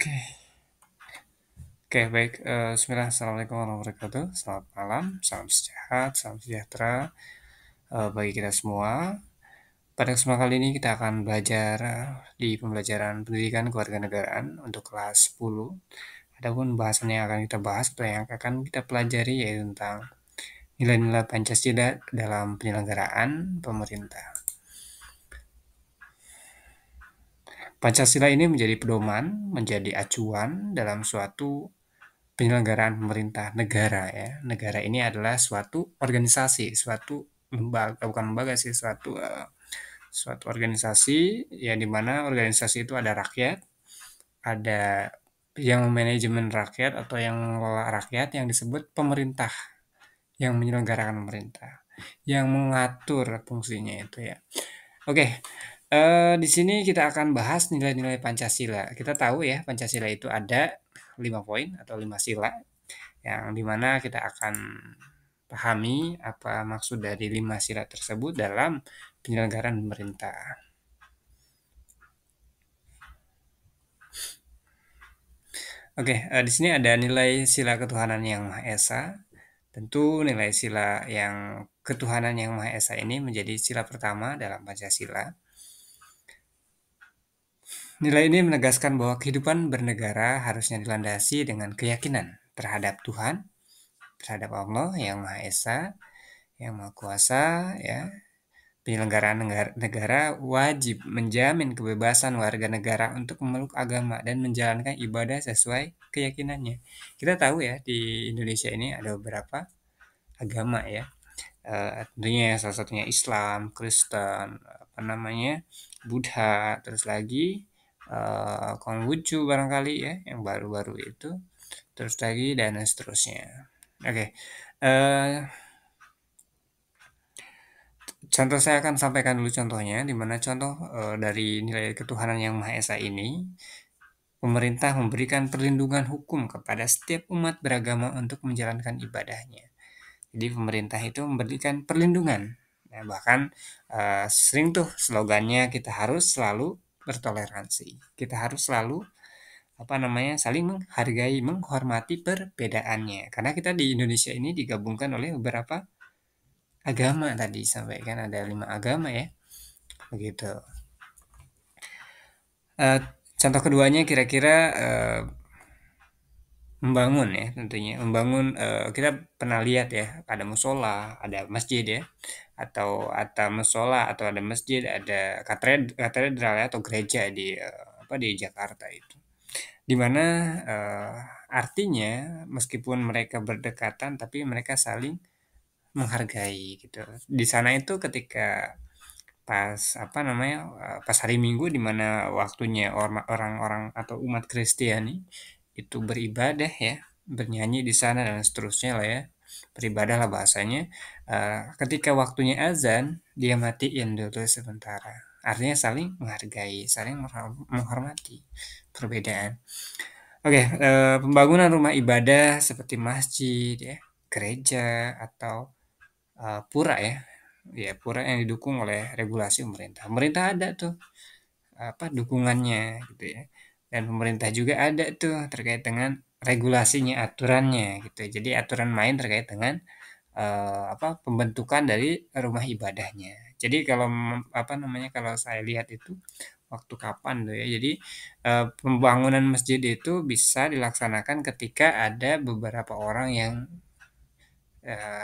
Oke, oke, baik. Bismillah, Assalamualaikum warahmatullahi wabarakatuh. Selamat malam, salam sejahat, salam sejahtera bagi kita semua. Pada kesempatan kali ini kita akan belajar di pembelajaran pendidikan kewarganegaraan untuk kelas 10. Adapun bahasan yang akan kita bahas atau yang akan kita pelajari yaitu tentang nilai-nilai Pancasila dalam penyelenggaraan pemerintah. Pancasila ini menjadi pedoman, menjadi acuan dalam suatu penyelenggaraan pemerintah negara ya. Negara ini adalah suatu organisasi, suatu lembaga, bukan lembaga sih, suatu organisasi yang dimana organisasi itu ada rakyat, ada yang manajemen rakyat atau yang mengelola rakyat yang disebut pemerintah, yang menyelenggarakan pemerintah, yang mengatur fungsinya itu ya. Oke, di sini kita akan bahas nilai-nilai Pancasila. Kita tahu ya, Pancasila itu ada 5 poin atau 5 sila yang dimana kita akan pahami apa maksud dari 5 sila tersebut dalam penyelenggaraan pemerintah. Oke, di sini ada nilai sila ketuhanan yang Maha Esa. Tentu nilai sila yang ketuhanan yang Maha Esa ini menjadi sila pertama dalam Pancasila. Nilai ini menegaskan bahwa kehidupan bernegara harusnya dilandasi dengan keyakinan terhadap Tuhan, terhadap Allah yang Maha Esa, yang Maha Kuasa, ya. Penyelenggaraan negara wajib menjamin kebebasan warga negara untuk memeluk agama dan menjalankan ibadah sesuai keyakinannya. Kita tahu ya di Indonesia ini ada beberapa agama ya. Tentunya salah satunya Islam, Kristen, apa namanya, Buddha, terus lagi Konghucu barangkali ya, yang baru-baru itu, terus lagi dan seterusnya. Oke, eh, contoh saya akan sampaikan dulu contohnya, di mana contoh dari nilai ketuhanan yang Maha Esa ini, pemerintah memberikan perlindungan hukum kepada setiap umat beragama untuk menjalankan ibadahnya. Jadi pemerintah itu memberikan perlindungan. Nah, bahkan sering tuh slogannya kita harus selalu bertoleransi. Kita harus selalu apa namanya saling menghargai, menghormati perbedaannya. Karena kita di Indonesia ini digabungkan oleh beberapa agama tadi sampaikan ada 5 agama ya, begitu. Eh, contoh keduanya kira-kira membangun ya tentunya, membangun kita pernah lihat ya ada musola, ada masjid ya, atau musola atau ada masjid, ada katedral ya, atau gereja di apa di Jakarta itu. Di mana artinya meskipun mereka berdekatan tapi mereka saling menghargai gitu. Di sana itu ketika pas apa namanya pas hari Minggu di mana waktunya orang-orang atau umat Kristiani itu beribadah ya, bernyanyi di sana dan seterusnya lah ya, beribadah lah bahasanya. Ketika waktunya azan dia matiin dulu sementara, artinya saling menghargai, saling menghormati perbedaan. Oke, pembangunan rumah ibadah seperti masjid ya, gereja atau pura ya. Ya, pura yang didukung oleh regulasi pemerintah. Pemerintah ada tuh apa dukungannya gitu ya. Dan pemerintah juga ada tuh terkait dengan regulasinya, aturannya gitu. Jadi aturan main terkait dengan apa pembentukan dari rumah ibadahnya. Jadi kalau apa namanya kalau saya lihat itu waktu kapan tuh ya. Jadi pembangunan masjid itu bisa dilaksanakan ketika ada beberapa orang yang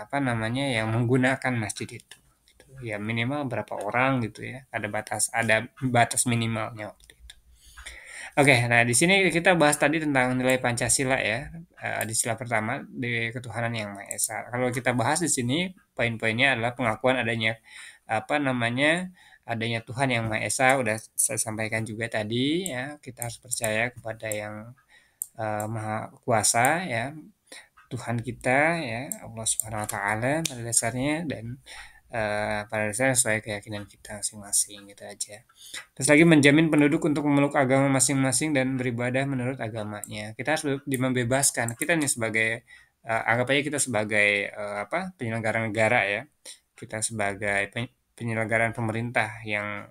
apa namanya, yang menggunakan masjid itu, gitu. Ya minimal berapa orang gitu ya, ada batas minimalnya waktu itu. Oke, nah di sini kita bahas tadi tentang nilai Pancasila ya, di sila pertama, di ketuhanan yang Maha Esa. Kalau kita bahas di sini, poin-poinnya adalah pengakuan adanya, apa namanya, adanya Tuhan yang Maha Esa, udah saya sampaikan juga tadi ya, kita harus percaya kepada yang, Maha Kuasa ya, Tuhan kita ya, Allah Subhanahu wa taala pada dasarnya dan pada dasarnya sesuai keyakinan kita masing-masing gitu aja. Terus lagi menjamin penduduk untuk memeluk agama masing-masing dan beribadah menurut agamanya. Kita harus membebaskan. Kita nih sebagai anggap aja kita sebagai apa penyelenggara negara ya. Kita sebagai penyelenggaraan pemerintah yang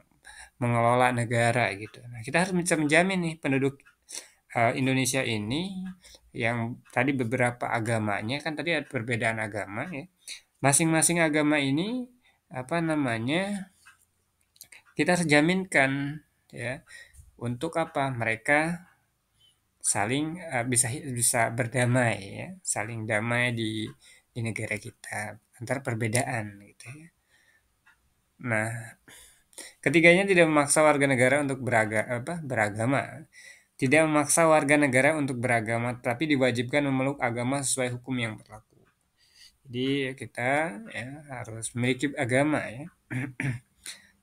mengelola negara gitu. Nah, kita harus bisa menjamin nih penduduk Indonesia ini yang tadi beberapa agamanya kan tadi ada perbedaan agama ya. Masing-masing agama ini apa namanya kita jaminkan ya untuk apa mereka saling bisa bisa berdamai ya, saling damai di negara kita antar perbedaan gitu ya. Nah, ketiganya tidak memaksa warga negara untuk beragama. Tidak memaksa warga negara untuk beragama, tapi diwajibkan memeluk agama sesuai hukum yang berlaku. Jadi kita ya harus memiliki agama ya.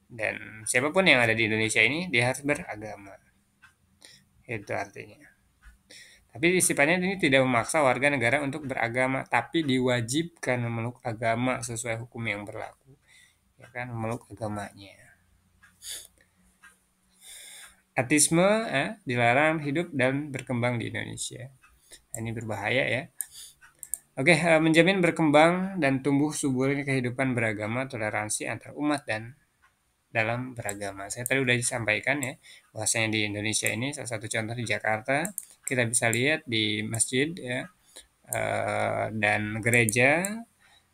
Dan siapapun yang ada di Indonesia ini dia harus beragama. Itu artinya. Tapi sifatnya ini tidak memaksa warga negara untuk beragama, tapi diwajibkan memeluk agama sesuai hukum yang berlaku. Ya kan, memeluk agamanya. Ateisme dilarang hidup dan berkembang di Indonesia. Ini berbahaya ya. Oke, menjamin berkembang dan tumbuh suburnya kehidupan beragama, toleransi antar umat dan dalam beragama. Saya tadi udah disampaikan ya, bahwasanya di Indonesia ini salah satu contoh di Jakarta, kita bisa lihat di masjid ya, dan gereja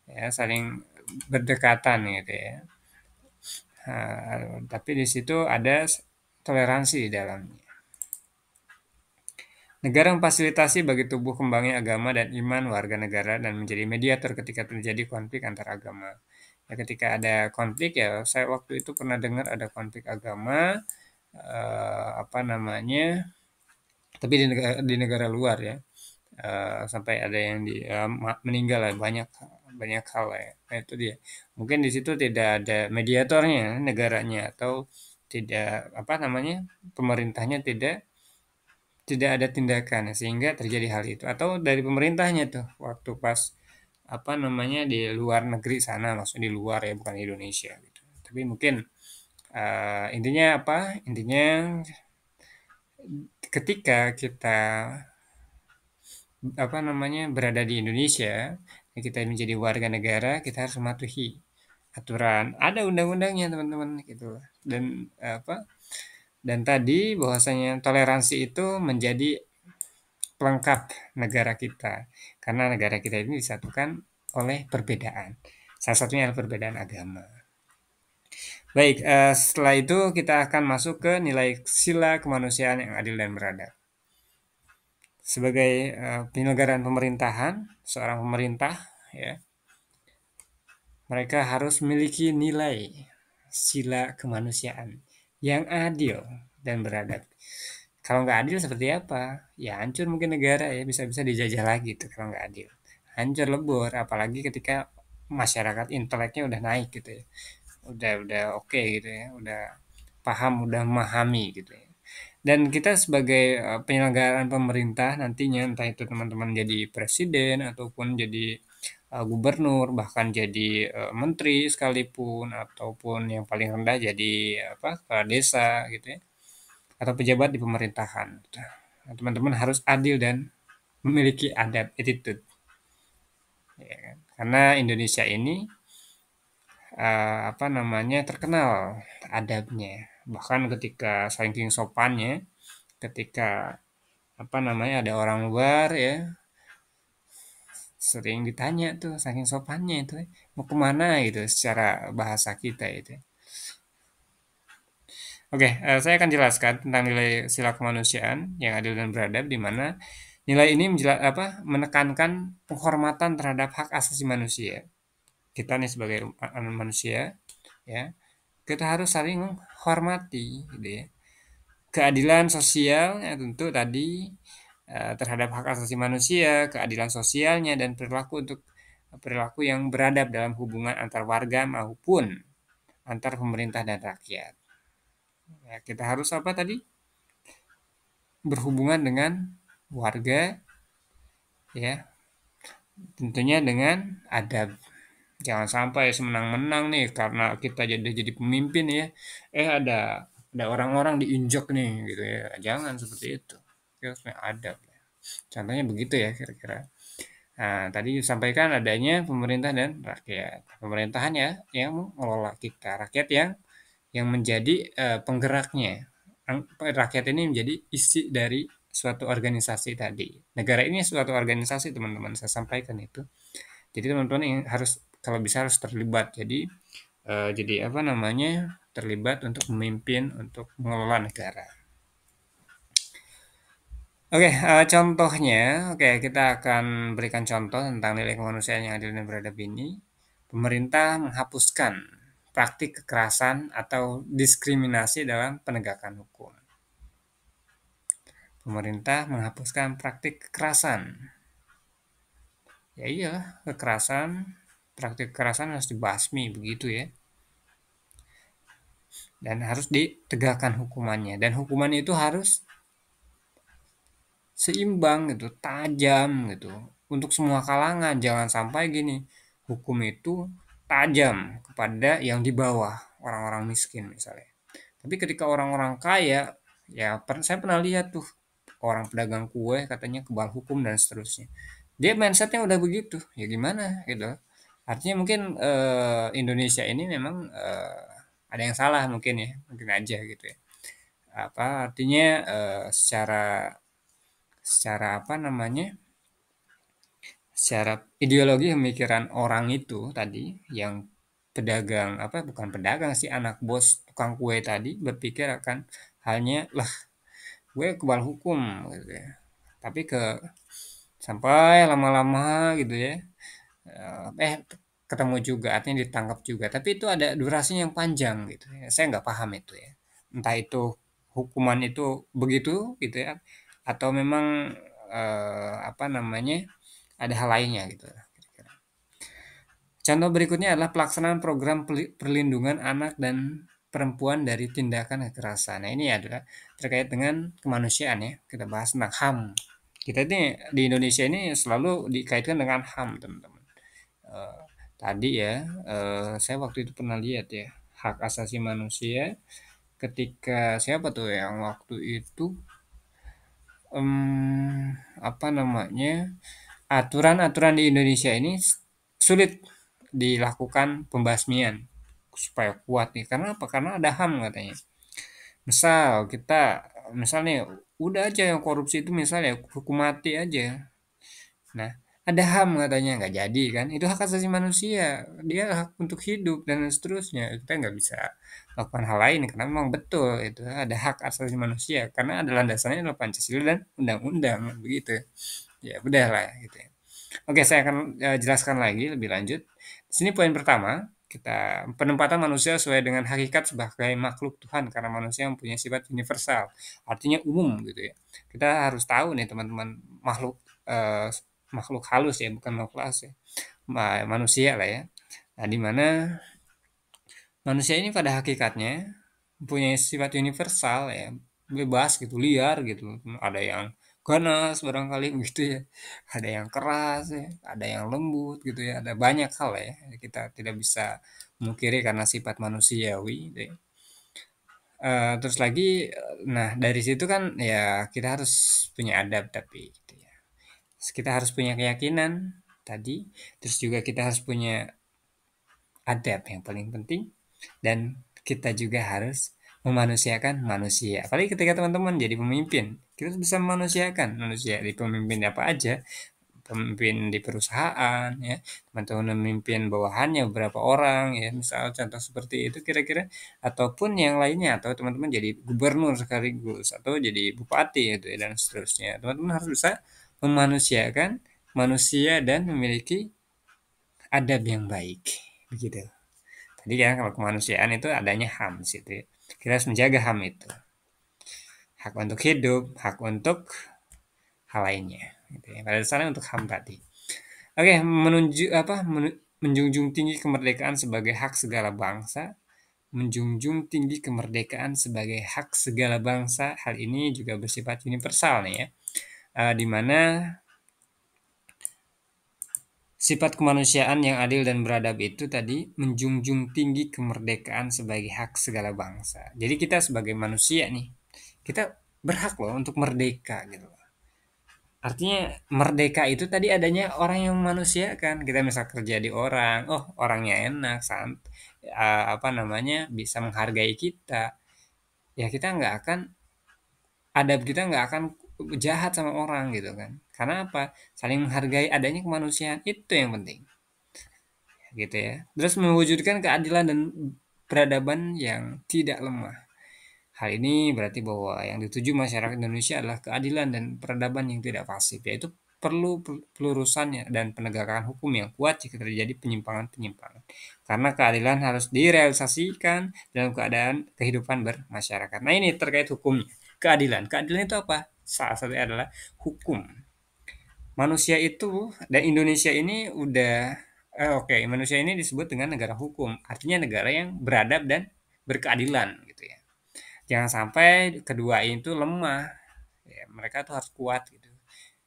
ya saling berdekatan gitu ya. Tapi di situ ada toleransi di dalamnya. Negara memfasilitasi bagi tubuh kembangnya agama dan iman warga negara dan menjadi mediator ketika terjadi konflik antar agama. Ya, ketika ada konflik ya, saya waktu itu pernah dengar ada konflik agama, apa namanya, tapi di negara luar ya, sampai ada yang meninggal lah banyak banyak hal ya. Nah, itu dia. Mungkin di situ tidak ada mediatornya negaranya atau tidak apa namanya pemerintahnya tidak ada tindakan sehingga terjadi hal itu atau dari pemerintahnya tuh waktu pas apa namanya di luar negeri sana maksudnya di luar ya bukan di Indonesia gitu. Tapi mungkin intinya apa? Intinya ketika kita apa namanya berada di Indonesia, kita menjadi warga negara, kita harus mematuhi aturan. Ada undang-undangnya teman-teman gitu. Dan apa? Dan tadi bahwasanya toleransi itu menjadi pelengkap negara kita. Karena negara kita ini disatukan oleh perbedaan. Salah satunya adalah perbedaan agama. Baik, setelah itu kita akan masuk ke nilai sila kemanusiaan yang adil dan beradab. Sebagai penyelenggaraan pemerintahan, seorang pemerintah, ya, mereka harus memiliki nilai sila kemanusiaan yang adil dan beradab. Kalau nggak adil seperti apa? Ya hancur mungkin negara ya, bisa-bisa dijajah lagi tuh kalau nggak adil. Hancur lebur, apalagi ketika masyarakat inteleknya udah naik gitu ya. Udah oke gitu ya, udah paham, udah memahami gitu ya. Dan kita sebagai penyelenggaraan pemerintah nantinya entah itu teman-teman jadi presiden ataupun jadi gubernur bahkan jadi menteri sekalipun ataupun yang paling rendah jadi apa kepala desa gitu ya atau pejabat di pemerintahan. Nah, teman-teman harus adil dan memiliki adab attitude ya kan? Karena Indonesia ini apa namanya terkenal adabnya bahkan ketika saking sopannya ketika apa namanya ada orang luar ya sering ditanya tuh saking sopannya itu mau kemana gitu secara bahasa kita itu. Oke, saya akan jelaskan tentang nilai sila kemanusiaan yang adil dan beradab di mana nilai ini menekankan penghormatan terhadap hak asasi manusia. Kita nih sebagai manusia ya, kita harus saling menghormati gitu ya. Keadilan sosial ya tentu tadi terhadap hak asasi manusia, keadilan sosialnya dan perilaku yang beradab dalam hubungan antar warga maupun antar pemerintah dan rakyat. Ya, kita harus apa tadi? Berhubungan dengan warga ya, tentunya dengan adab. Jangan sampai semenang-menang nih karena kita jadi pemimpin ya. Ada orang-orang diinjak nih gitu ya. Jangan seperti itu. Kita harus punya adab. Contohnya begitu ya kira-kira. Nah, tadi disampaikan adanya pemerintah dan rakyat. Pemerintahan ya yang mengelola kita, rakyat yang menjadi penggeraknya. Rakyat ini menjadi isi dari suatu organisasi tadi. Negara ini suatu organisasi teman-teman, saya sampaikan itu. Jadi teman-teman yang harus kalau bisa harus terlibat. Jadi apa namanya, terlibat untuk memimpin, untuk mengelola negara. Oke, contohnya, oke kita akan berikan contoh tentang nilai kemanusiaan yang adil dan beradab ini. Pemerintah menghapuskan praktik kekerasan atau diskriminasi dalam penegakan hukum. Pemerintah menghapuskan praktik kekerasan. Ya iyalah, praktik kekerasan harus dibasmi begitu ya. Dan harus ditegakkan hukumannya. Dan hukumannya itu harus seimbang gitu, tajam gitu. Untuk semua kalangan, jangan sampai gini, hukum itu tajam kepada yang di bawah, orang-orang miskin misalnya. Tapi ketika orang-orang kaya, ya saya pernah lihat tuh, orang pedagang kue katanya kebal hukum dan seterusnya. Dia mindsetnya udah begitu, ya gimana gitu. Artinya mungkin Indonesia ini memang ada yang salah mungkin ya, mungkin aja gitu ya. Apa artinya secara secara apa namanya, secara ideologi pemikiran orang itu tadi yang pedagang apa bukan pedagang sih, anak bos tukang kue tadi berpikir akan halnya lah gue kebal hukum gitu ya. Tapi sampai lama-lama gitu ya, ketemu juga artinya ditangkap juga, tapi itu ada durasinya yang panjang gitu ya. Saya nggak paham itu ya, entah itu hukuman itu begitu gitu ya, atau memang apa namanya, ada hal lainnya gitu. Contoh berikutnya adalah pelaksanaan program perlindungan anak dan perempuan dari tindakan kekerasan. Nah, ini adalah terkait dengan kemanusiaan ya. Kita bahas tentang HAM. Kita ini di Indonesia ini selalu dikaitkan dengan HAM, teman-teman. Eh, Tadi ya, saya waktu itu pernah lihat ya, hak asasi manusia ketika siapa tuh yang waktu itu apa namanya, aturan-aturan di Indonesia ini sulit dilakukan pembasmian supaya kuat nih. Karena apa? Karena ada HAM katanya. Misal nih udah aja yang korupsi itu misalnya hukum mati aja. Nah, ada HAM katanya nggak jadi kan? Itu hak asasi manusia. Dia hak untuk hidup dan seterusnya. Kita nggak bisa lakukan hal lain karena memang betul itu ada hak asasi manusia karena ada landasannya adalah Pancasila dan undang-undang begitu. Ya udah lah gitu ya. Oke, saya akan jelaskan lagi lebih lanjut. Di sini poin pertama, kita penempatan manusia sesuai dengan hakikat sebagai makhluk Tuhan karena manusia mempunyai sifat universal, artinya umum gitu ya. Kita harus tahu nih teman-teman, eh, makhluk halus ya, bukan makhluk halus ya. Manusia lah ya. Nah, di mana manusia ini pada hakikatnya mempunyai sifat universal ya, bebas gitu, liar gitu. Ada yang ganas barangkali gitu ya, ada yang keras ya, ada yang lembut gitu ya, ada banyak hal ya. Kita tidak bisa memungkiri karena sifat manusiawi gitu ya. Terus lagi, nah dari situ kan ya kita harus punya adab tapi gitu ya. Terus kita harus punya keyakinan tadi, terus juga kita harus punya adab yang paling penting, dan kita juga harus memanusiakan manusia. Apalagi ketika teman-teman jadi pemimpin, kita bisa memanusiakan manusia di pemimpin apa aja, pemimpin di perusahaan ya, teman-teman memimpin bawahannya beberapa orang ya, misal contoh seperti itu kira-kira, ataupun yang lainnya, atau teman-teman jadi gubernur sekaligus atau jadi bupati gitu ya, dan seterusnya. Teman-teman harus bisa memanusiakan manusia dan memiliki adab yang baik begitu. Tadi kan kalau kemanusiaan itu adanya HAM di situ ya. Kita harus menjaga HAM itu. Hak untuk hidup, hak untuk hal lainnya. Gitu ya. Pada dasarnya untuk HAM tadi. Oke, menjunjung tinggi kemerdekaan sebagai hak segala bangsa. Menjunjung tinggi kemerdekaan sebagai hak segala bangsa. Hal ini juga bersifat universal nih ya. Di mana sifat kemanusiaan yang adil dan beradab itu tadi menjunjung tinggi kemerdekaan sebagai hak segala bangsa. Jadi kita sebagai manusia nih, kita berhak loh untuk merdeka gitu. Artinya merdeka itu tadi adanya orang yang memanusiakan. Kita misal kerja di orang, oh orangnya enak, apa namanya, bisa menghargai kita. Ya kita nggak akan, adab kita nggak akan jahat sama orang gitu kan. Karena apa? Saling menghargai, adanya kemanusiaan itu yang penting gitu ya. Terus mewujudkan keadilan dan peradaban yang tidak lemah. Hal ini berarti bahwa yang dituju masyarakat Indonesia adalah keadilan dan peradaban yang tidak pasif, yaitu perlu pelurusannya dan penegakan hukum yang kuat jika terjadi penyimpangan-penyimpangan. Karena keadilan harus direalisasikan dalam keadaan kehidupan bermasyarakat. Nah ini terkait hukumnya. Keadilan. Keadilan itu apa? Salah satunya adalah hukum. Manusia itu dan Indonesia ini udah oke, manusia ini disebut dengan negara hukum. Artinya negara yang beradab dan berkeadilan gitu ya. Jangan sampai kedua ini tuh lemah. Ya, mereka tuh harus kuat gitu.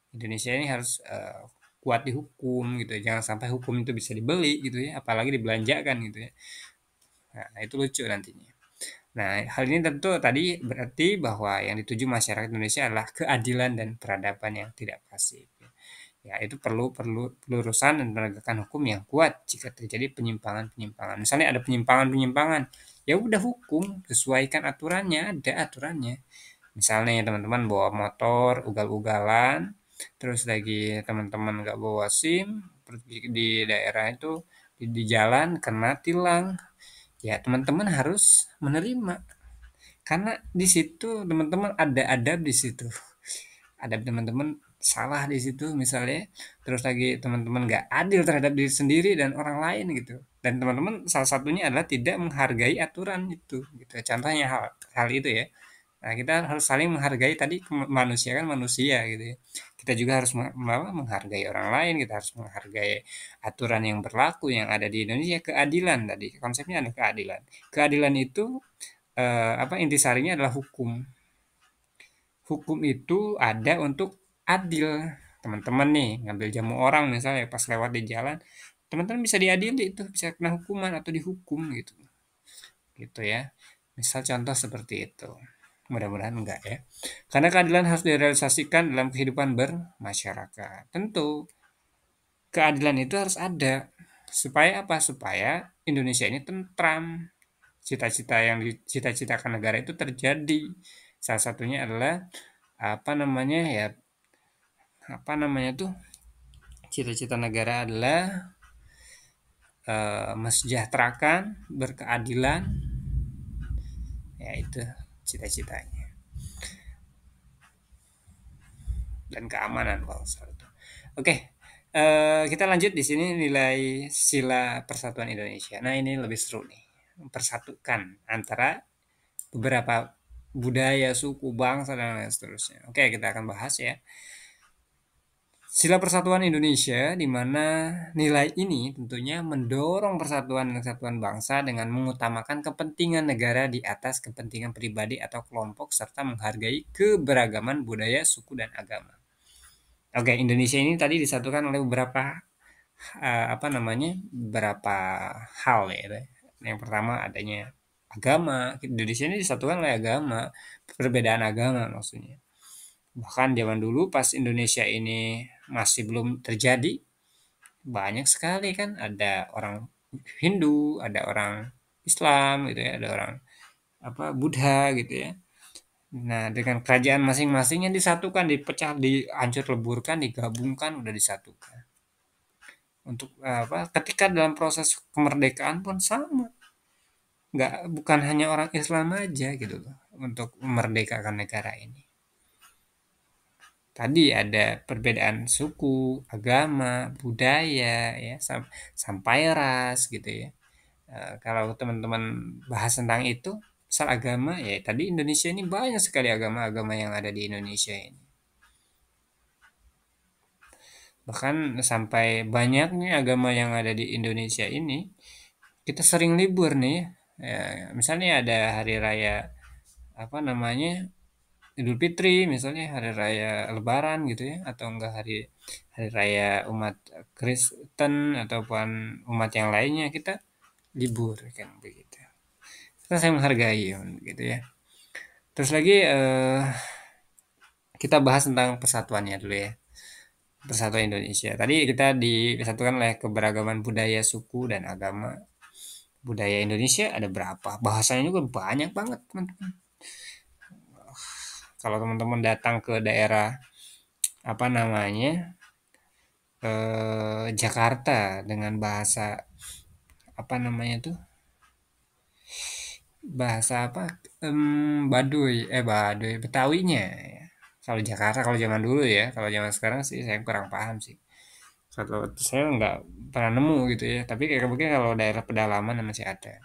Indonesia ini harus kuat di hukum gitu ya. Jangan sampai hukum itu bisa dibeli gitu ya, apalagi dibelanjakan gitu ya. Nah, itu lucu nantinya. Nah, hal ini tentu tadi berarti bahwa yang dituju masyarakat Indonesia adalah keadilan dan peradaban yang tidak pasif. Ya, itu perlu perlu pelurusan dan penegakan hukum yang kuat jika terjadi penyimpangan-penyimpangan. Misalnya ada penyimpangan-penyimpangan, ya udah hukum, sesuaikan aturannya, ada aturannya. Misalnya teman-teman bawa motor ugal-ugalan, terus lagi teman-teman nggak bawa SIM, pergi di daerah itu di jalan kena tilang, ya teman-teman harus menerima karena di situ teman-teman ada adab di situ. Adab teman-teman salah di situ misalnya, terus lagi teman-teman nggak adil terhadap diri sendiri dan orang lain gitu. Dan teman-teman salah satunya adalah tidak menghargai aturan itu gitu. Contohnya hal hal itu ya. Nah, kita harus saling menghargai tadi manusia kan manusia gitu ya. Kita juga harus menghargai orang lain, kita harus menghargai aturan yang berlaku yang ada di Indonesia, keadilan tadi. Konsepnya adalah keadilan. Keadilan itu apa intisarinya adalah hukum. Hukum itu ada untuk adil. Teman-teman nih ngambil jamu orang misalnya pas lewat di jalan, teman-teman bisa diadili itu, bisa kena hukuman atau dihukum gitu. Gitu ya. Misal contoh seperti itu. Mudah-mudahan enggak ya. Karena keadilan harus direalisasikan dalam kehidupan bermasyarakat. Tentu keadilan itu harus ada. Supaya apa? Supaya Indonesia ini tentram. Cita-cita yang dicita-citakan negara itu terjadi. Salah satunya adalah apa namanya ya apa namanya tuh cita-cita negara adalah mesejahterakan, berkeadilan, ya itu cita-citanya dan keamanan bangsa itu. Oke, kita lanjut di sini nilai sila persatuan Indonesia. Nah ini lebih seru nih, mempersatukan antara beberapa budaya, suku, bangsa dan lain seterusnya. Oke, kita akan bahas ya. Sila Persatuan Indonesia, di mana nilai ini tentunya mendorong persatuan dan kesatuan bangsa dengan mengutamakan kepentingan negara di atas kepentingan pribadi atau kelompok serta menghargai keberagaman budaya, suku, dan agama. Oke, Indonesia ini tadi disatukan oleh beberapa apa namanya? Beberapa hal ya. Yang pertama adanya agama. Indonesia ini disatukan oleh agama, perbedaan agama maksudnya. Bahkan zaman dulu pas Indonesia ini masih belum terjadi, banyak sekali kan ada orang Hindu, ada orang Islam gitu ya, ada orang apa Buddha gitu ya. Nah, dengan kerajaan masing-masingnya disatukan, dipecah, dihancur leburkan, digabungkan, udah disatukan. Untuk apa? Ketika dalam proses kemerdekaan pun sama. Nggak bukan hanya orang Islam aja gitu loh untuk memerdekakan negara ini. Tadi ada perbedaan suku, agama, budaya, ya, sampai ras gitu ya. Kalau teman-teman bahas tentang itu, misal agama, ya tadi Indonesia ini banyak sekali agama-agama yang ada di Indonesia ini. Bahkan sampai banyaknya agama yang ada di Indonesia ini, kita sering libur nih. Ya, misalnya ada hari raya apa namanya Idul Fitri misalnya hari raya Lebaran gitu ya atau enggak hari hari raya umat Kristen ataupun umat yang lainnya kita libur kan begitu. Kita saya menghargai gitu ya. Terus lagi kita bahas tentang persatuannya dulu ya. Persatuan Indonesia. Tadi kita disatukan oleh keberagaman budaya, suku dan agama. Budaya Indonesia ada berapa? Bahasanya juga banyak banget, teman-teman. Kalau teman-teman datang ke daerah apa namanya Jakarta dengan bahasa apa namanya tuh bahasa apa Baduy Baduy Betawinya ya. Kalau Jakarta kalau zaman dulu ya, kalau zaman sekarang sih saya kurang paham sih. Kalau saya nggak pernah nemu gitu ya, tapi kayak mungkin kalau daerah pedalaman masih ada.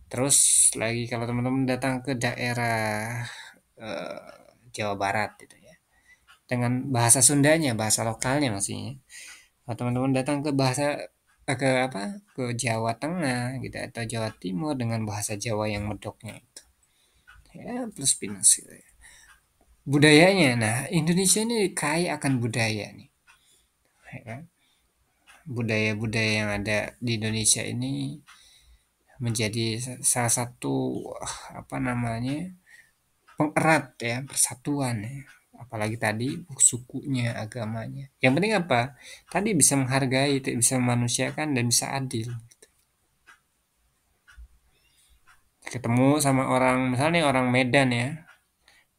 Terus lagi kalau teman-teman datang ke daerah eh, Jawa Barat gitu ya, dengan bahasa Sundanya, bahasa lokalnya maksudnya. Kalau teman-teman datang ke bahasa ke apa ke Jawa Tengah gitu atau Jawa Timur dengan bahasa Jawa yang medoknya itu ya plus minus gitu ya. Budayanya, nah Indonesia ini kaya akan budaya nih, ya kan? Budaya-budaya yang ada di Indonesia ini menjadi salah satu apa namanya pengerat ya persatuan ya. Apalagi tadi sukunya, agamanya. Yang penting apa? Tadi bisa menghargai, bisa memanusiakan dan bisa adil. Ketemu sama orang, misalnya orang Medan ya,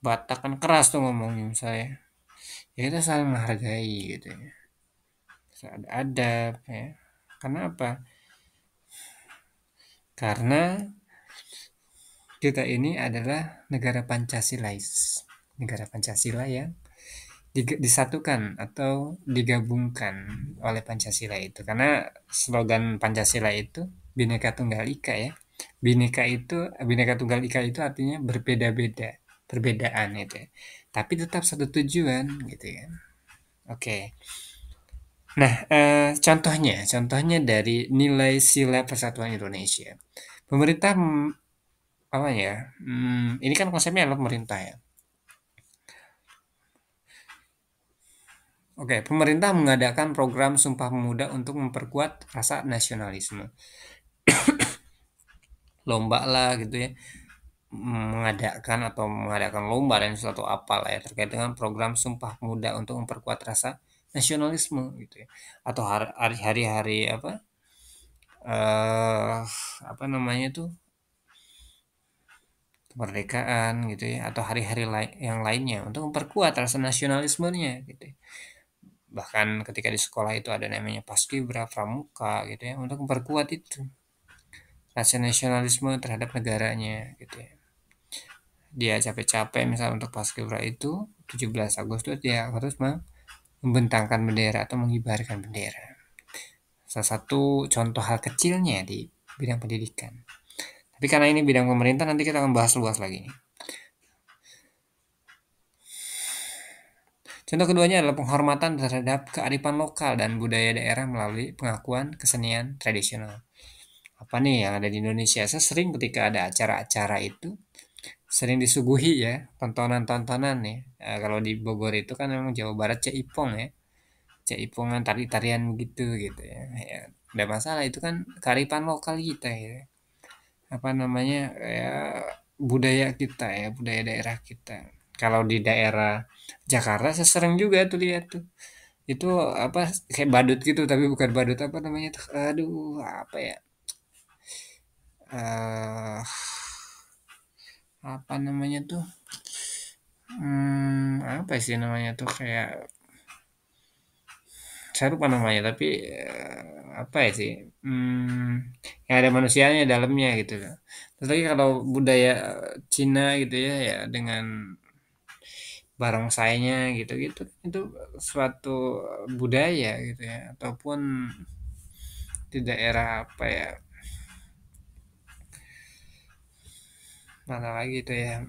Batak kan keras tuh ngomongnya misalnya. Ya kita saling menghargai gitu ya. Ada adab ya. Karena apa? Karena kita ini adalah negara Pancasilais. Negara Pancasila yang disatukan atau digabungkan oleh Pancasila itu. Karena slogan Pancasila itu Bhinneka Tunggal Ika ya. Bhinneka Tunggal Ika itu artinya berbeda-beda, perbedaan itu ya. Tapi tetap satu tujuan gitu ya. Oke. Nah, contohnya dari nilai sila persatuan Indonesia. Pemerintah apa ya? Ini kan konsepnya adalah pemerintah ya. Oke, pemerintah mengadakan program Sumpah Pemuda untuk memperkuat rasa nasionalisme. Lomba lah gitu ya, mengadakan lomba dan suatu apa lah ya terkait dengan program Sumpah Pemuda untuk memperkuat rasa nasionalisme gitu ya. Atau hari-hari apa eh apa namanya tuh kemerdekaan gitu ya atau hari-hari yang lainnya untuk memperkuat rasa nasionalismenya gitu ya. Bahkan ketika di sekolah itu ada namanya Paskibra, Pramuka gitu ya untuk memperkuat itu rasa nasionalisme terhadap negaranya gitu ya. Dia capek-capek misal untuk Paskibra itu 17 Agustus dia harus membentangkan bendera atau mengibarkan bendera. Salah satu contoh hal kecilnya di bidang pendidikan. Tapi karena ini bidang pemerintah nanti kita akan bahas luas lagi. Contoh keduanya adalah penghormatan terhadap kearifan lokal dan budaya daerah melalui pengakuan kesenian tradisional. Apa nih yang ada di Indonesia? Saya sering ketika ada acara-acara itu sering disuguhi ya tontonan-tontonan nih. Kalau di Bogor itu kan memang Jawa Barat Ceipong ya. Caipongan tari-tarian begitu gitu ya. Ya, nggak masalah itu kan kearifan lokal kita ya. Apa namanya ya budaya kita ya, budaya daerah kita. Kalau di daerah Jakarta saya sering juga tuh lihat tuh. Itu apa kayak badut gitu tapi bukan badut apa namanya tuh. Aduh, apa ya? eh apa namanya tuh? Apa sih namanya tuh kayak saya lupa namanya tapi apa ya sih yang ada manusianya dalamnya gitu loh. Terus lagi kalau budaya Cina gitu ya ya dengan barongsainya gitu-gitu itu suatu budaya gitu ya ataupun di daerah apa ya mana lagi tuh ya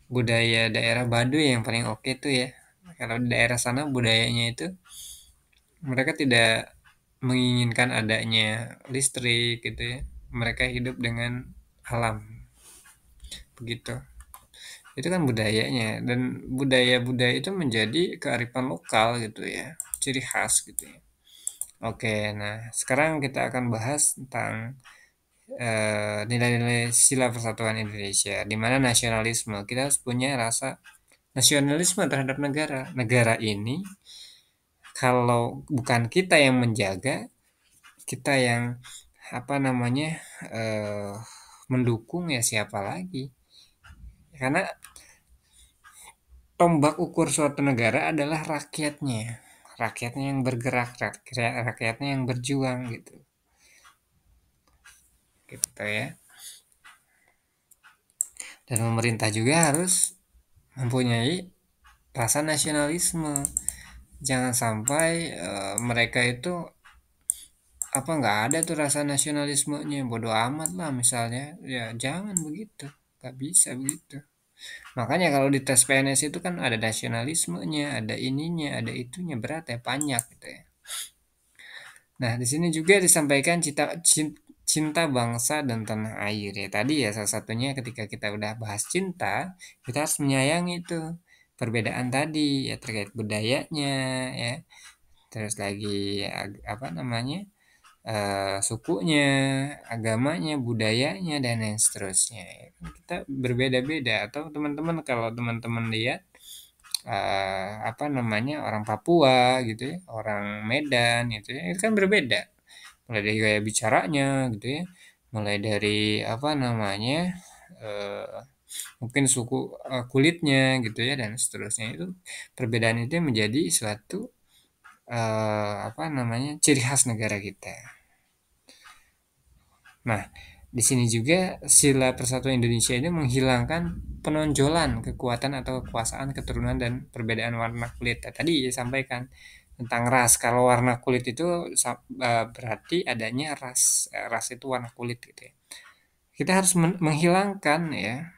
budaya daerah Baduy yang paling oke tuh ya kalau di daerah sana budayanya itu mereka tidak menginginkan adanya listrik gitu ya. Mereka hidup dengan alam begitu. Itu kan budayanya dan budaya-budaya itu menjadi kearifan lokal gitu ya, ciri khas gitu ya. Oke, nah sekarang kita akan bahas tentang nilai-nilai sila persatuan Indonesia, di mana nasionalisme kita harus punya rasa nasionalisme terhadap negara. Negara ini kalau bukan kita yang menjaga, kita yang apa namanya mendukung ya siapa lagi? Karena tombak ukur suatu negara adalah rakyatnya. Rakyatnya yang bergerak, rakyatnya yang berjuang gitu. Gitu ya. Dan pemerintah juga harus mempunyai rasa nasionalisme. Jangan sampai mereka itu apa nggak ada tuh rasa nasionalismenya, bodoh amat lah misalnya. Ya jangan begitu. Nggak bisa begitu. Makanya kalau di tes PNS itu kan ada nasionalismenya, ada ininya, ada itunya, berat ya, banyak gitu ya. Nah, di sini juga disampaikan cinta bangsa dan tanah air ya. Tadi ya salah satunya ketika kita udah bahas cinta, kita harus menyayangi itu perbedaan tadi ya terkait budayanya ya. Terus lagi apa namanya? Sukunya, agamanya, budayanya dan lain seterusnya. Kita berbeda-beda atau teman-teman kalau teman-teman lihat apa namanya orang Papua gitu ya, orang Medan gitu ya, itu kan berbeda. Mulai dari gaya bicaranya gitu ya, mulai dari apa namanya eh, mungkin suku kulitnya gitu ya dan seterusnya itu perbedaan itu menjadi suatu apa namanya ciri khas negara kita. Nah, di sini juga sila persatuan Indonesia ini menghilangkan penonjolan kekuatan atau kekuasaan keturunan dan perbedaan warna kulit. Nah, tadi disampaikan tentang ras. Kalau warna kulit itu berarti adanya ras. Ras itu warna kulit gitu ya. Kita harus menghilangkan ya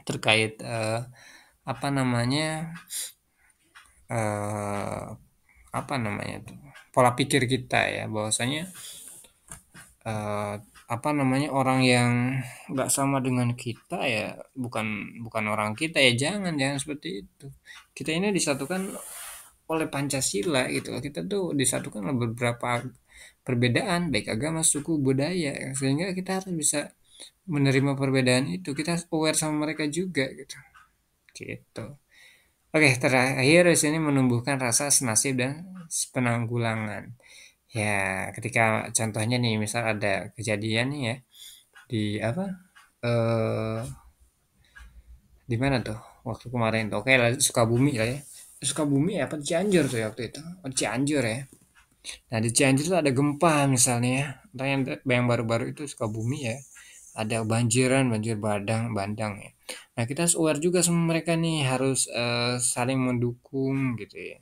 terkait apa namanya eh, apa namanya tuh pola pikir kita ya bahwasanya eh, apa namanya orang yang nggak sama dengan kita ya bukan bukan orang kita ya jangan seperti itu kita ini disatukan oleh Pancasila gitu loh kita tuh disatukan oleh beberapa perbedaan baik agama suku budaya sehingga kita harus bisa menerima perbedaan itu kita harus aware sama mereka juga gitu. Oke, terakhir di sini menumbuhkan rasa senasib dan penanggulangan. Ya, ketika contohnya nih, misal ada kejadian nih ya di apa? Eh, di mana tuh? Waktu kemarin tuh, oke lah Sukabumi lah ya. Sukabumi ya, apa Cianjur tuh ya waktu itu? Oh, Cianjur ya. Nah di Cianjur tuh ada gempa misalnya ya. Entah yang baru-baru itu Sukabumi ya. Ada banjiran, banjir bandang ya. Nah kita harus aware juga sama mereka nih, harus saling mendukung gitu ya.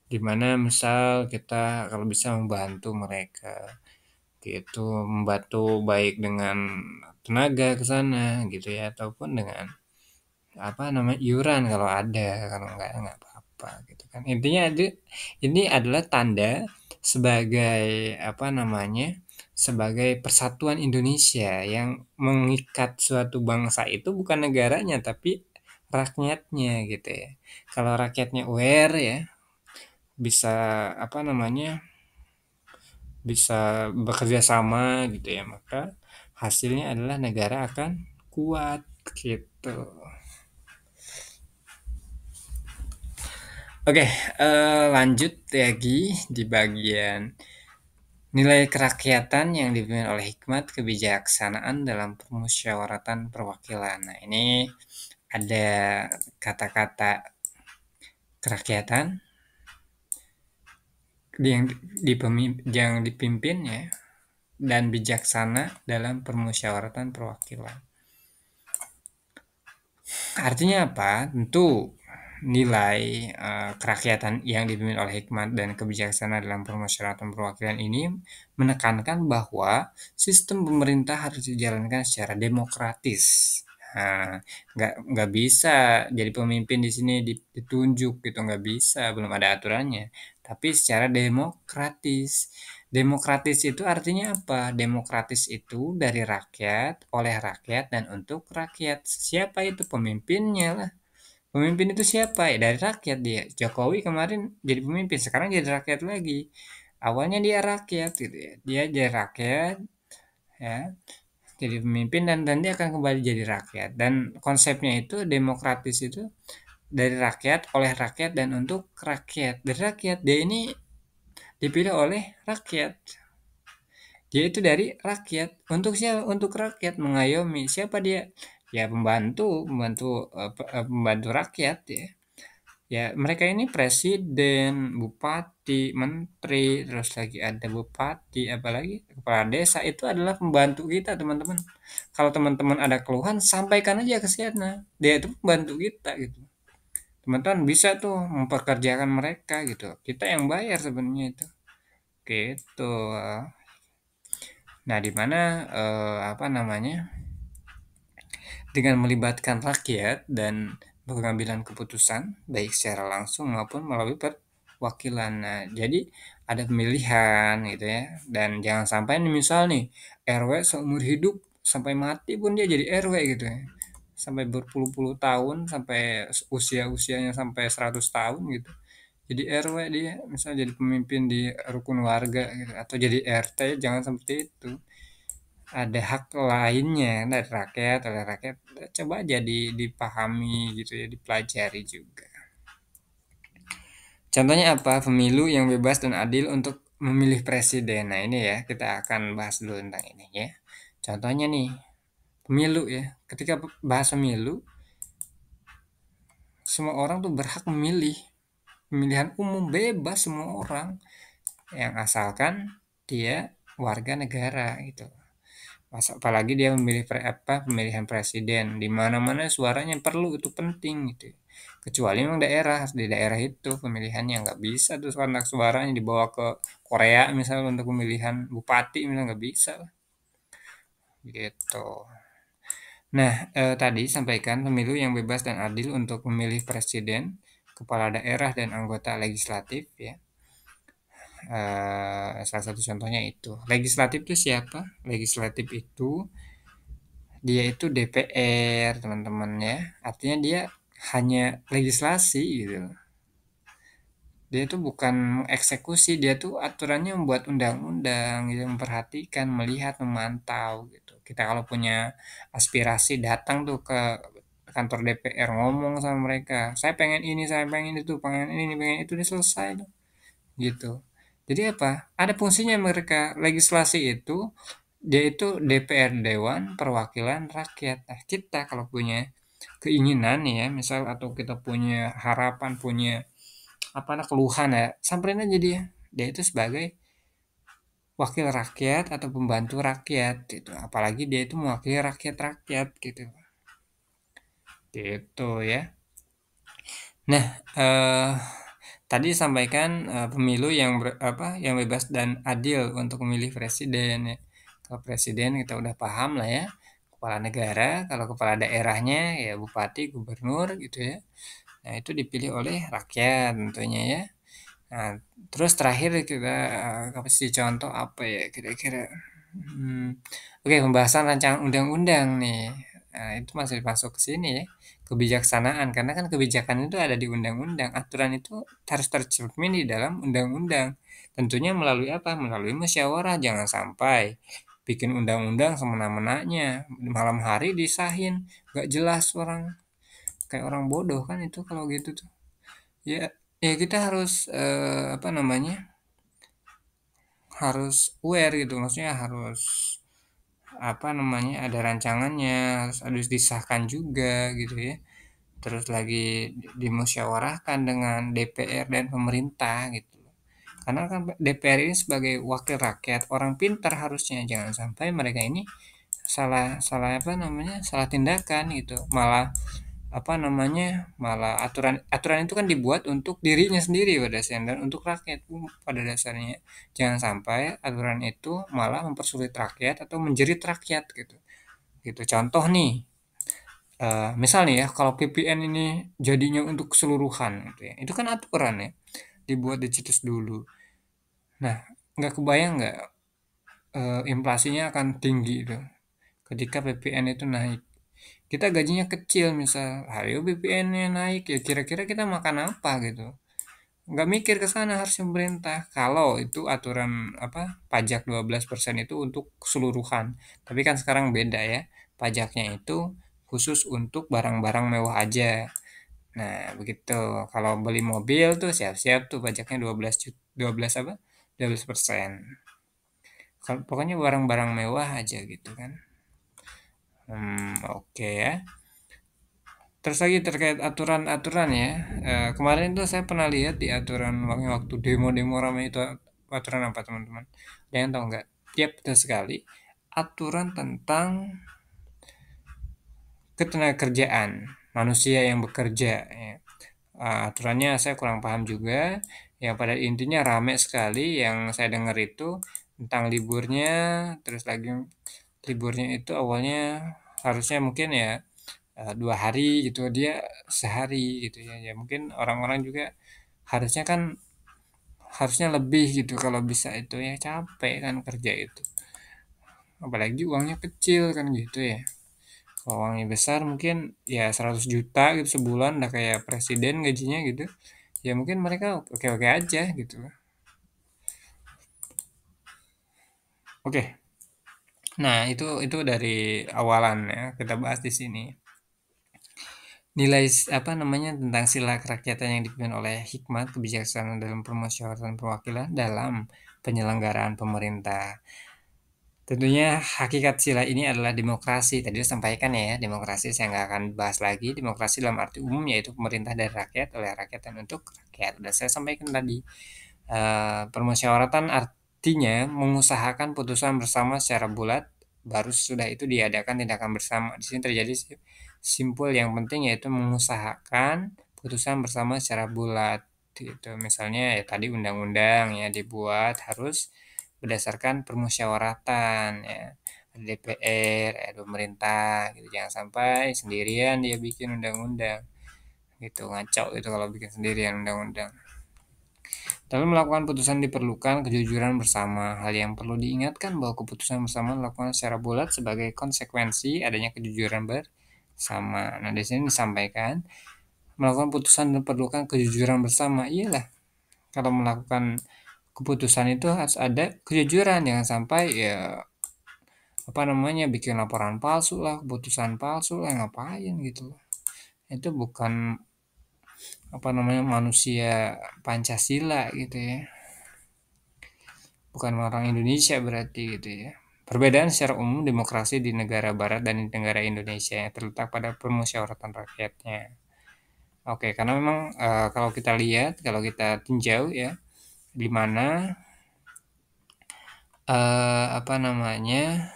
Dimana misal kita kalau bisa membantu mereka gitu membantu baik dengan tenaga ke sana gitu ya ataupun dengan apa namanya iuran kalau ada kalau nggak apa-apa gitu kan intinya ini adalah tanda sebagai apa namanya sebagai persatuan Indonesia yang mengikat suatu bangsa itu bukan negaranya tapi rakyatnya gitu ya kalau rakyatnya aware ya bisa apa namanya bisa bekerja sama gitu ya maka hasilnya adalah negara akan kuat gitu. Oke, lanjut lagi di bagian nilai kerakyatan yang dipimpin oleh hikmat kebijaksanaan dalam permusyawaratan perwakilan. Nah, ini ada kata-kata kerakyatan yang dipimpin ya dan bijaksana dalam permusyawaratan perwakilan. Artinya apa? Tentu nilai kerakyatan yang dipimpin oleh hikmat dan kebijaksanaan dalam permusyawaratan perwakilan ini menekankan bahwa sistem pemerintah harus dijalankan secara demokratis. Nah, nggak bisa jadi pemimpin di sini ditunjuk gitu nggak bisa belum ada aturannya tapi secara demokratis. Demokratis itu artinya apa? Demokratis itu dari rakyat, oleh rakyat, dan untuk rakyat. Siapa itu pemimpinnya lah? Pemimpin itu siapa? Ya dari rakyat dia. Jokowi kemarin jadi pemimpin, sekarang jadi rakyat lagi. Awalnya dia rakyat gitu ya. Dia jadi rakyat ya, jadi pemimpin dan dia akan kembali jadi rakyat. Dan konsepnya itu demokratis itu dari rakyat, oleh rakyat dan untuk rakyat. Dari rakyat. Dia ini dipilih oleh rakyat. Dia itu dari rakyat. Untuk siapa? Untuk rakyat mengayomi. Siapa dia? ya pembantu pembantu, pembantu rakyat ya. Ya mereka ini presiden, bupati, menteri, terus lagi ada bupati, apalagi kepala desa itu adalah pembantu kita teman-teman. Kalau teman-teman ada keluhan sampaikan aja ke sana, dia itu pembantu kita gitu. Teman-teman bisa tuh memperkerjakan mereka gitu. Kita yang bayar sebenarnya itu. Gitu. Nah, di mana apa namanya? Dengan melibatkan rakyat dan pengambilan keputusan baik secara langsung maupun melalui perwakilan. Nah, jadi ada pemilihan gitu ya. Dan jangan sampai nih misal nih RW seumur hidup sampai mati pun dia jadi RW gitu ya. Sampai berpuluh-puluh tahun sampai usia-usianya sampai 100 tahun gitu. Jadi RW dia, misalnya jadi pemimpin di rukun warga gitu atau jadi RT, jangan seperti itu. Ada hak lainnya dari rakyat, oleh rakyat. Coba aja dipahami gitu ya, dipelajari juga. Contohnya apa? Pemilu yang bebas dan adil untuk memilih presiden. Nah, ini ya, kita akan bahas dulu tentang ini ya. Contohnya nih, pemilu ya. Ketika bahas pemilu, semua orang tuh berhak memilih. Pemilihan umum bebas semua orang yang asalkan dia warga negara gitu. Apalagi dia memilih pemilihan presiden di mana-mana suaranya perlu itu penting gitu. Kecuali memang daerah di daerah itu pemilihannya nggak bisa tuh kontak suaranya dibawa ke Korea misalnya untuk pemilihan bupati misalnya nggak bisa gitu. Nah, tadi sampaikan pemilu yang bebas dan adil untuk memilih presiden, kepala daerah dan anggota legislatif ya. Salah satu contohnya itu. Legislatif itu siapa? Legislatif itu dia itu DPR teman-teman ya. Artinya dia hanya legislasi gitu. Dia itu bukan eksekusi, dia tuh aturannya membuat undang-undang gitu, memperhatikan, melihat, memantau gitu. Kita kalau punya aspirasi datang tuh ke kantor DPR ngomong sama mereka, saya pengen ini, saya pengen itu, pengen ini, pengen itu, dia selesai tuh gitu. Jadi apa? Ada fungsinya mereka. Legislasi itu dia itu DPR Dewan Perwakilan Rakyat. Nah, kita kalau punya keinginan nih ya, misal atau kita punya harapan, punya apa nah keluhan ya, samperin aja dia. Dia itu sebagai wakil rakyat atau pembantu rakyat gitu. Apalagi dia itu mewakili rakyat-rakyat gitu. Gitu ya. Nah, tadi sampaikan pemilu yang yang bebas dan adil untuk memilih presiden ya. Kalau presiden kita udah paham lah ya, kepala negara, kalau kepala daerahnya ya bupati, gubernur gitu ya. Nah, itu dipilih oleh rakyat tentunya ya. Nah, terus terakhir kita kasih contoh apa ya kira-kira. Oke, pembahasan rancangan undang-undang nih. Nah, itu masih masuk ke sini ya. Kebijaksanaan, karena kan kebijakan itu ada di undang-undang. Aturan itu harus tercermin di dalam undang-undang. Tentunya melalui apa? Melalui musyawarah. Jangan sampai bikin undang-undang semena-menanya. Malam hari disahin. Gak jelas orang. Kayak orang bodoh kan itu kalau gitu tuh. Ya, ya kita harus apa namanya? Harus aware gitu. Maksudnya harus apa namanya? Ada rancangannya, harus disahkan juga gitu ya. Terus lagi dimusyawarahkan dengan DPR dan pemerintah gitu. Karena kan DPR ini sebagai wakil rakyat, orang pintar harusnya jangan sampai mereka ini salah salah apa namanya? Salah tindakan gitu. Malah apa namanya? Malah aturan aturan itu kan dibuat untuk dirinya sendiri pada dasarnya dan untuk rakyat pada dasarnya. Jangan sampai aturan itu malah mempersulit rakyat atau menjerit rakyat gitu. Gitu. Contoh nih, misal nih ya, kalau VPN ini jadinya untuk keseluruhan gitu ya, itu kan aturan ya, dibuat dicetus dulu. Nah, nggak kebayang nggak inflasinya akan tinggi itu ketika VPN itu naik. Kita gajinya kecil misal, ayo VPN-nya naik ya kira-kira kita makan apa gitu. Nggak mikir ke sana harus pemerintah. Kalau itu aturan apa pajak 12% itu untuk keseluruhan. Tapi kan sekarang beda ya. Pajaknya itu khusus untuk barang-barang mewah aja. Nah, begitu. Kalau beli mobil tuh siap-siap tuh pajaknya 12 juta, 12 apa? 12%. Kalau pokoknya barang-barang mewah aja gitu kan. Oke ya. Terus lagi terkait aturan-aturan ya, kemarin tuh saya pernah lihat di aturan waktu demo-demo ramai itu, aturan apa teman-teman? Ada yang tahu nggak? Tiap betul sekali aturan tentang ketenagakerjaan manusia yang bekerja ya. Aturannya saya kurang paham juga. Yang pada intinya rame sekali yang saya dengar itu tentang liburnya, terus lagi liburnya itu awalnya harusnya mungkin ya 2 hari gitu, dia sehari gitu ya. Ya mungkin orang-orang juga harusnya kan harusnya lebih gitu kalau bisa itu ya, capek kan kerja itu. Apalagi uangnya kecil kan gitu ya. Kalau uangnya besar mungkin ya 100 juta gitu sebulan udah kayak presiden gajinya gitu. Ya mungkin mereka oke-oke aja gitu. Oke. Nah, itu dari awalan ya kita bahas di sini. Nilai apa namanya tentang sila kerakyatan yang dipimpin oleh hikmat kebijaksanaan dalam permusyawaratan perwakilan dalam penyelenggaraan pemerintah. Tentunya hakikat sila ini adalah demokrasi. Tadi saya sampaikan ya, demokrasi saya nggak akan bahas lagi. Demokrasi dalam arti umum yaitu pemerintah dari rakyat, oleh rakyat, dan untuk rakyat. Sudah saya sampaikan tadi. Permusyawaratan artinya mengusahakan putusan bersama secara bulat, baru sudah itu diadakan tindakan bersama. Di sini terjadi simpul yang penting yaitu mengusahakan putusan bersama secara bulat. Gitu. Misalnya ya tadi undang-undang ya dibuat harus berdasarkan permusyawaratan ya. Ada DPR, ada pemerintah gitu. Jangan sampai sendirian dia bikin undang-undang. Gitu ngaco itu kalau bikin sendirian undang-undang. Dalam melakukan putusan diperlukan kejujuran bersama. Hal yang perlu diingatkan bahwa keputusan bersama dilakukan secara bulat sebagai konsekuensi adanya kejujuran bersama. Nah, di sini disampaikan melakukan putusan diperlukan kejujuran bersama. Iyalah, kalau melakukan keputusan itu harus ada kejujuran, jangan sampai ya apa namanya bikin laporan palsu lah, keputusan palsu lah, ngapain gitu loh. Itu bukan apa namanya manusia Pancasila gitu ya. Bukan orang Indonesia berarti gitu ya. Perbedaan secara umum demokrasi di negara barat dan di negara Indonesia yang terletak pada permusyawaratan rakyatnya. Oke, karena memang kalau kita lihat, kalau kita tinjau ya, di mana apa namanya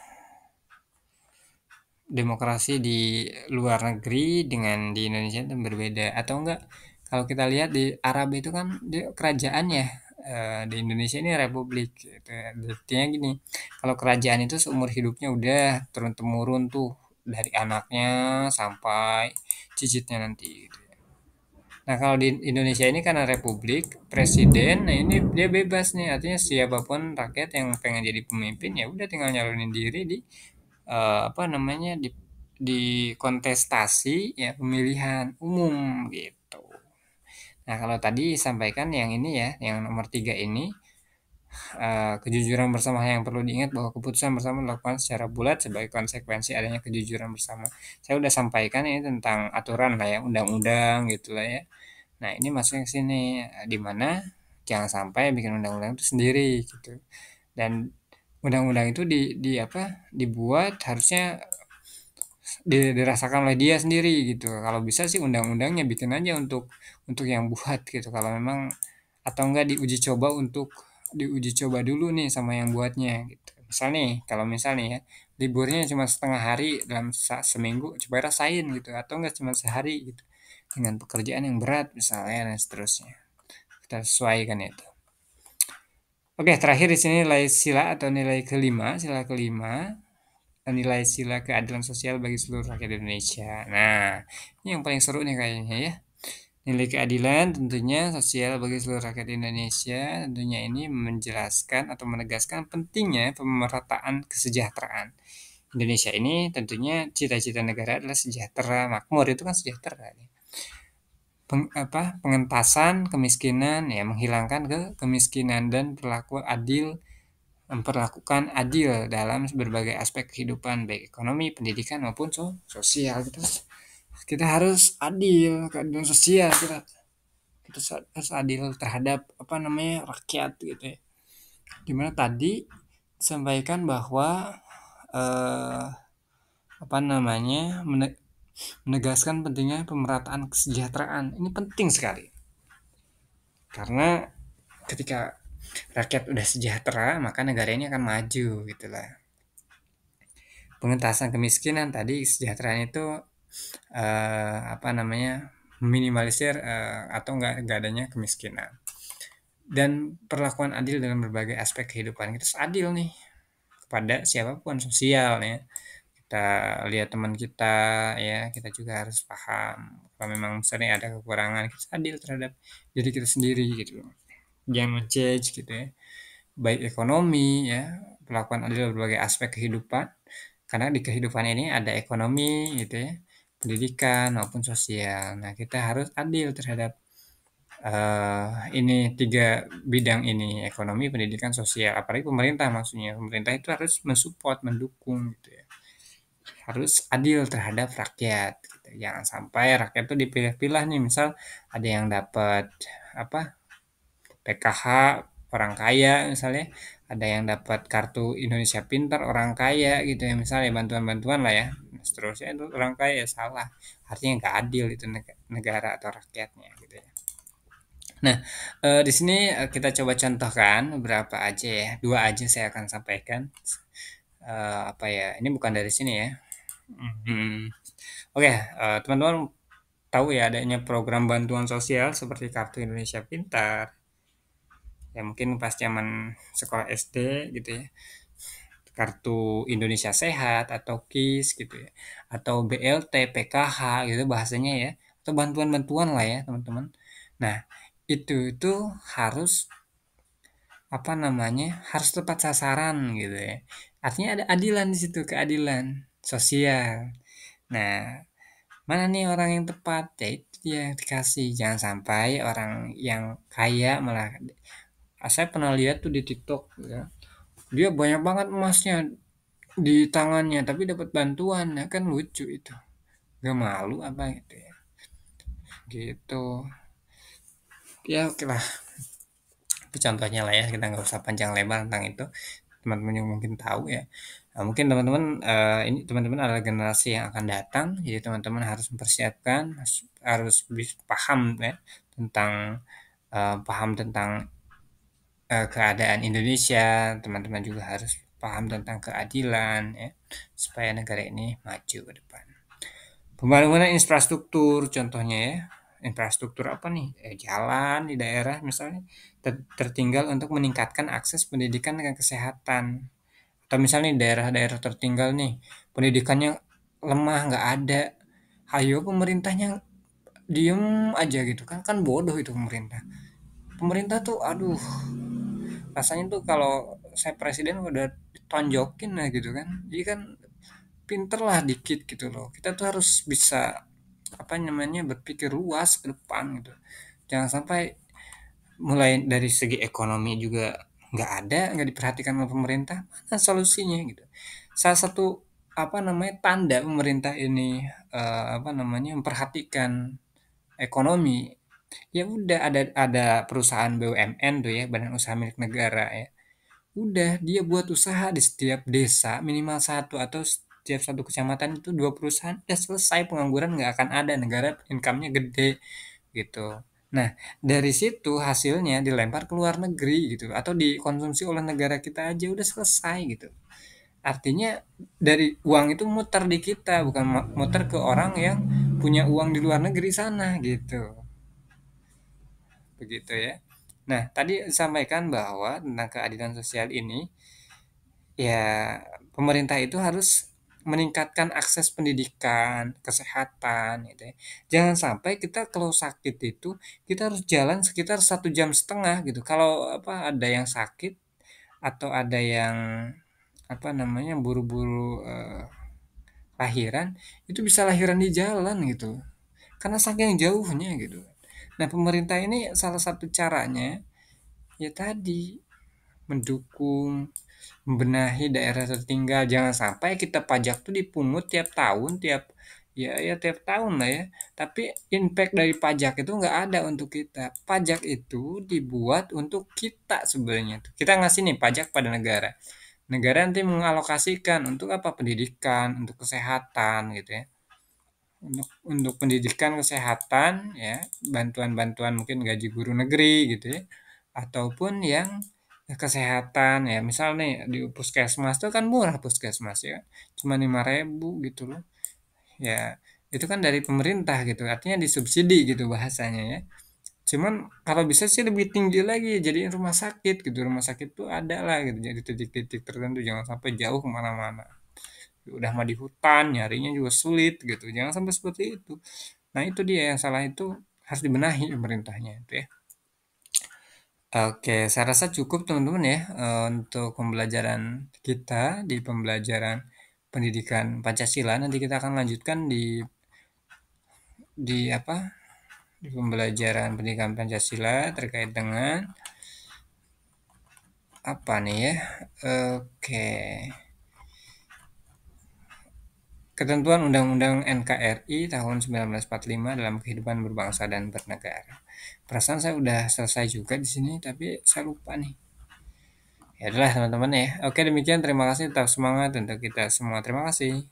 demokrasi di luar negeri dengan di Indonesia itu berbeda atau enggak? Kalau kita lihat di Arab itu kan dia kerajaan ya, di Indonesia ini republik gitu ya. Artinya gini, kalau kerajaan itu seumur hidupnya udah turun temurun tuh dari anaknya sampai cicitnya nanti gitu ya. Nah, kalau di Indonesia ini karena republik, presiden, nah ini dia bebas nih, artinya siapapun rakyat yang pengen jadi pemimpin ya udah tinggal nyalonin diri di apa namanya di kontestasi ya pemilihan umum gitu. Nah, kalau tadi sampaikan yang ini ya, yang nomor 3 ini kejujuran bersama yang perlu diingat bahwa keputusan bersama dilakukan secara bulat sebagai konsekuensi adanya kejujuran bersama. Saya udah sampaikan ini tentang aturan lah ya, undang-undang gitu lah ya. Nah, ini masuk ke sini di mana jangan sampai bikin undang-undang itu sendiri gitu. Dan undang-undang itu di apa? Dibuat harusnya dirasakan oleh dia sendiri gitu. Kalau bisa sih undang-undangnya bikin aja untuk yang buat gitu. Kalau memang atau enggak diuji coba dulu nih sama yang buatnya gitu. Misal nih, kalau misal nih ya, liburnya cuma setengah hari dalam seminggu, coba rasain gitu. Atau enggak cuma sehari gitu. Dengan pekerjaan yang berat misalnya dan seterusnya. Kita sesuaikan itu. Oke, terakhir di sini nilai sila atau nilai kelima, sila kelima nilai sila keadilan sosial bagi seluruh rakyat Indonesia. Nah, ini yang paling seru nih kayaknya ya. Nilai keadilan tentunya sosial bagi seluruh rakyat Indonesia. Tentunya ini menjelaskan atau menegaskan pentingnya pemerataan kesejahteraan. Indonesia ini tentunya cita-cita negara adalah sejahtera, makmur itu kan sejahtera. Pengentasan kemiskinan ya menghilangkan kemiskinan dan memperlakukan adil dalam berbagai aspek kehidupan baik ekonomi, pendidikan maupun sosial. Kita harus adil, keadilan sosial kita harus adil terhadap apa namanya rakyat gitu ya. Dimana tadi disampaikan bahwa eh, apa namanya, menegaskan pentingnya pemerataan kesejahteraan. Ini penting sekali. Karena ketika rakyat udah sejahtera, maka negara ini akan maju gitu lah. Pengentasan kemiskinan tadi, kesejahteraan itu apa namanya, meminimalisir atau nggak adanya kemiskinan. Dan perlakuan adil dalam berbagai aspek kehidupan kita, harus adil nih kepada siapapun, sosial ya. Kita lihat teman kita ya, kita juga harus paham kalau memang misalnya ada kekurangan, kita adil terhadap diri kita sendiri gitu. Jangan menjudge gitu ya. Baik ekonomi ya, perlakuan adil dalam berbagai aspek kehidupan. Karena di kehidupan ini ada ekonomi gitu ya, pendidikan maupun sosial. Nah, kita harus adil terhadap ini 3 bidang ini, ekonomi, pendidikan, sosial. Apalagi pemerintah maksudnya. Pemerintah itu harus mensupport, mendukung gitu ya. Harus adil terhadap rakyat gitu. Jangan sampai rakyat itu dipilih-pilih nih, misal ada yang dapat apa? PKH orang kaya misalnya, ada yang dapat kartu Indonesia Pintar orang kaya gitu ya, misalnya bantuan-bantuan lah ya. Seterusnya itu orang kaya ya salah. Artinya nggak adil itu negara atau rakyatnya gitu ya. Nah, di sini, kita coba contohkan beberapa aja ya, 2 aja saya akan sampaikan. Apa ya, ini bukan dari sini ya. Mhm. Oke, teman-teman tahu ya adanya program bantuan sosial seperti Kartu Indonesia Pintar, ya mungkin pas zaman sekolah SD gitu ya, Kartu Indonesia Sehat atau KIS gitu ya, atau BLT, PKH gitu bahasanya ya, atau bantuan-bantuan lah ya teman-teman. Nah, itu harus apa namanya, harus tepat sasaran gitu ya. Artinya ada adilan di situ, keadilan sosial. Nah, mana nih orang yang tepat? Ya itu dia yang dikasih. Jangan sampai orang yang kaya malah, saya pernah lihat tuh di TikTok ya. Dia banyak banget emasnya di tangannya, tapi dapat bantuan, ya kan lucu itu. Gak malu apa gitu ya. Gitu. Ya oke lah. Itu contohnya lah ya, kita nggak usah panjang lebar tentang itu. Teman-teman yang mungkin tahu ya. Nah, mungkin teman-teman ini teman-teman adalah generasi yang akan datang, jadi teman-teman harus mempersiapkan, harus paham ya tentang paham tentang keadaan Indonesia. Teman-teman juga harus paham tentang keadilan ya, supaya negara ini maju ke depan. Pembangunan infrastruktur contohnya ya. Infrastruktur apa nih? Jalan di daerah misalnya tertinggal untuk meningkatkan akses pendidikan dan kesehatan. Atau misalnya di daerah-daerah tertinggal nih, pendidikannya lemah, nggak ada. Hayo pemerintahnya diem aja gitu kan, kan bodoh itu pemerintah. Pemerintah tuh aduh, rasanya tuh kalau saya presiden udah ditonjokin lah gitu kan. Jadi kan pinter lah dikit gitu loh. Kita tuh harus bisa apa namanya, berpikir luas ke depan gitu. Jangan sampai mulai dari segi ekonomi juga nggak diperhatikan sama pemerintah, mana solusinya gitu. Salah satu apa namanya, tanda pemerintah ini apa namanya, memperhatikan ekonomi, ya udah ada perusahaan BUMN tuh ya, badan usaha milik negara ya. Udah dia buat usaha di setiap desa minimal satu, atau setiap satu kecamatan itu 2 perusahaan, udah selesai, pengangguran nggak akan ada, negara income-nya gede gitu. Nah, dari situ hasilnya dilempar ke luar negeri gitu, atau dikonsumsi oleh negara kita aja udah selesai gitu. Artinya dari uang itu muter di kita, bukan muter ke orang yang punya uang di luar negeri sana gitu. Begitu ya. Nah, tadi disampaikan bahwa tentang keadilan sosial ini, ya pemerintah itu harus meningkatkan akses pendidikan, kesehatan gitu ya. Jangan sampai kita kalau sakit itu kita harus jalan sekitar 1,5 jam gitu. Kalau apa ada yang sakit atau ada yang apa namanya, buru-buru lahiran, itu bisa lahiran di jalan gitu. Karena saking jauhnya gitu. Nah, pemerintah ini salah satu caranya ya tadi mendukung, membenahi daerah tertinggal. Jangan sampai kita pajak tuh dipungut tiap tahun, tiap tahun lah ya. Tapi impact dari pajak itu nggak ada untuk kita. Pajak itu dibuat untuk kita sebenarnya. Kita ngasih nih pajak pada negara. negara nanti mengalokasikan untuk apa? Pendidikan, untuk kesehatan gitu ya. Untuk pendidikan, kesehatan ya, bantuan-bantuan mungkin gaji guru negeri gitu ya, ataupun yang kesehatan ya, misal nih di puskesmas itu kan murah puskesmas ya, cuma 5.000 gitu loh. Ya, itu kan dari pemerintah gitu, artinya disubsidi gitu bahasanya ya. Cuman kalau bisa sih lebih tinggi lagi, jadi rumah sakit gitu, rumah sakit tuh ada lah gitu, jadi titik-titik tertentu, jangan sampai jauh kemana-mana. Udah mah di hutan, nyarinya juga sulit gitu, jangan sampai seperti itu. Nah itu dia yang salah itu harus dibenahi pemerintahnya itu ya. Oke, saya rasa cukup teman-teman ya untuk pembelajaran kita di pembelajaran pendidikan Pancasila. Nanti kita akan lanjutkan di apa? Di pembelajaran pendidikan Pancasila terkait dengan apa nih ya? Oke. Ketentuan Undang-Undang NKRI tahun 1945 dalam kehidupan berbangsa dan bernegara. Perasaan saya udah selesai juga di sini, tapi saya lupa nih. Ya adalah teman-teman ya. Oke demikian, terima kasih, tetap semangat untuk kita semua. Terima kasih.